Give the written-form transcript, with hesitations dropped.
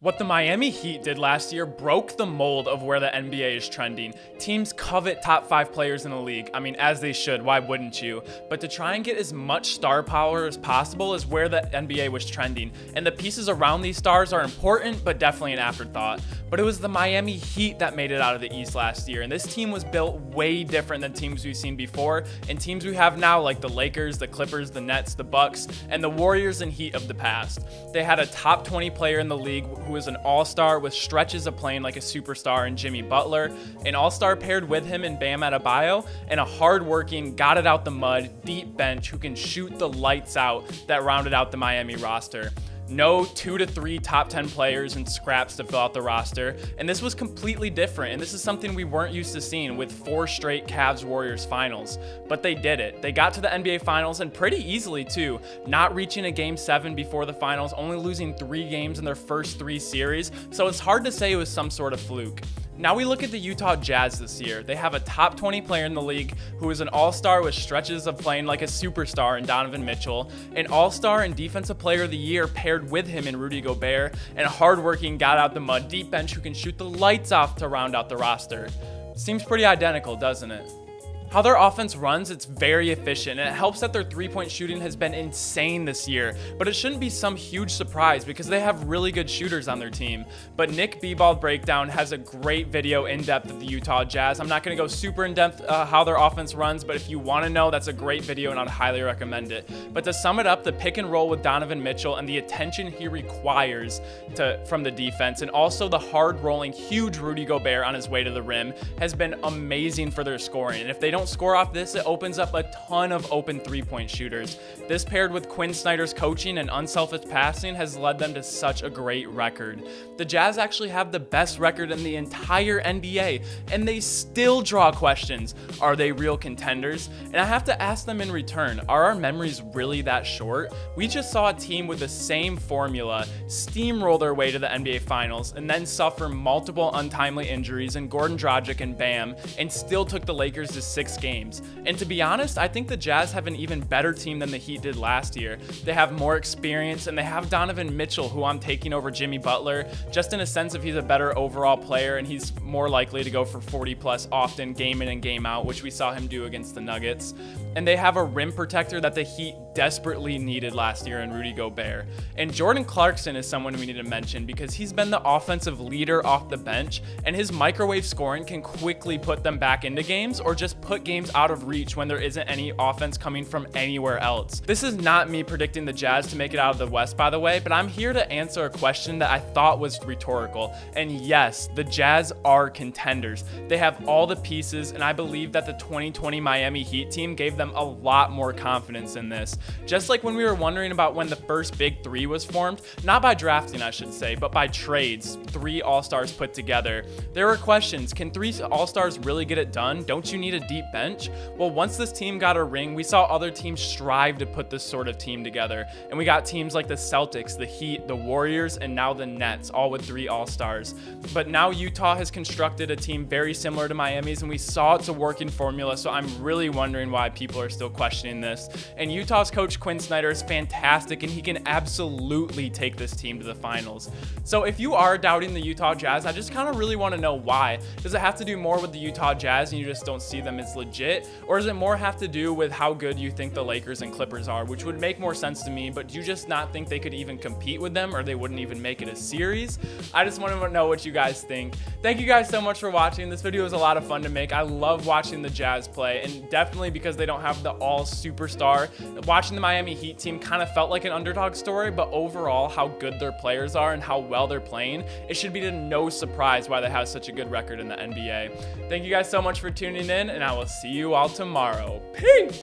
What the Miami Heat did last year broke the mold of where the NBA is trending. Teams covet top 5 players in the league. I mean, as they should, why wouldn't you? But to try and get as much star power as possible is where the NBA was trending. And the pieces around these stars are important, but definitely an afterthought. But it was the Miami Heat that made it out of the East last year. And this team was built way different than teams we've seen before. And teams we have now, like the Lakers, the Clippers, the Nets, the Bucks, and the Warriors and Heat of the past. They had a top 20 player in the league who was an all-star with stretches of playing like a superstar in Jimmy Butler, an all-star paired with him in Bam Adebayo, and a hard-working, got it out the mud, deep bench who can shoot the lights out that rounded out the Miami roster. No 2 to 3 top 10 players and scraps to fill out the roster, and this was completely different, and this is something we weren't used to seeing with 4 straight Cavs-Warriors finals. But they did it. They got to the NBA Finals, and pretty easily too, not reaching a Game 7 before the finals, only losing 3 games in their first 3 series, so it's hard to say it was some sort of fluke. Now we look at the Utah Jazz this year. They have a top 20 player in the league who is an all-star with stretches of playing like a superstar in Donovan Mitchell, an all-star and defensive player of the year paired with him in Rudy Gobert, and a hard-working, got out the mud deep bench who can shoot the lights off to round out the roster. Seems pretty identical, doesn't it? How their offense runs, it's very efficient, and it helps that their three-point shooting has been insane this year, but it shouldn't be some huge surprise because they have really good shooters on their team. But Nick B-Ball Breakdown has a great video in-depth of the Utah Jazz. I'm not going to go super in-depth how their offense runs, but if you want to know, that's a great video and I'd highly recommend it. But to sum it up, the pick and roll with Donovan Mitchell and the attention he requires from the defense, and also the hard-rolling, huge Rudy Gobert on his way to the rim has been amazing for their scoring. And if they don't score off this, it opens up a ton of open three-point shooters. This paired with Quinn Snyder's coaching and unselfish passing has led them to such a great record. The Jazz actually have the best record in the entire NBA, and they still draw questions. Are they real contenders? And I have to ask them in return, are our memories really that short? We just saw a team with the same formula steamroll their way to the NBA Finals and then suffer multiple untimely injuries in Goran Dragic and Bam, and still took the Lakers to 6 games. And to be honest, I think the Jazz have an even better team than the Heat did last year. They have more experience, and they have Donovan Mitchell, who I'm taking over Jimmy Butler, just in a sense of he's a better overall player and he's more likely to go for 40 plus often, game in and game out, which we saw him do against the Nuggets. And they have a rim protector that the Heat desperately needed last year in Rudy Gobert. And Jordan Clarkson is someone we need to mention because he's been the offensive leader off the bench, and his microwave scoring can quickly put them back into games or just put games out of reach when there isn't any offense coming from anywhere else. This is not me predicting the Jazz to make it out of the West, by the way, but I'm here to answer a question that I thought was rhetorical. And yes, the Jazz are contenders. They have all the pieces, and I believe that the 2020 Miami Heat team gave them a lot more confidence in this. Just like when we were wondering about when the first big 3 was formed, not by drafting I should say, but by trades, 3 all-stars put together. There were questions, can 3 all-stars really get it done? Don't you need a deep bench? Well, once this team got a ring, we saw other teams strive to put this sort of team together, and we got teams like the Celtics, the Heat, the Warriors, and now the Nets, all with 3 all-stars. But now Utah has constructed a team very similar to Miami's, and we saw it's a working formula, so I'm really wondering why people are still questioning this. And Utah's coach Quinn Snyder is fantastic, and he can absolutely take this team to the finals. So if you are doubting the Utah Jazz, I just kind of really want to know why. Does it have to do more with the Utah Jazz and you just don't see them as legit, or does it more have to do with how good you think the Lakers and Clippers are, which would make more sense to me, but do you just not think they could even compete with them, or they wouldn't even make it a series? I just want to know what you guys think. Thank you guys so much for watching. This video was a lot of fun to make. I love watching the Jazz play, and definitely because they don't have the all superstar. Watching the Miami Heat team kind of felt like an underdog story, but overall how good their players are and how well they're playing, it should be to no surprise why they have such a good record in the NBA. Thank you guys so much for tuning in, and I will see you all tomorrow. Peace!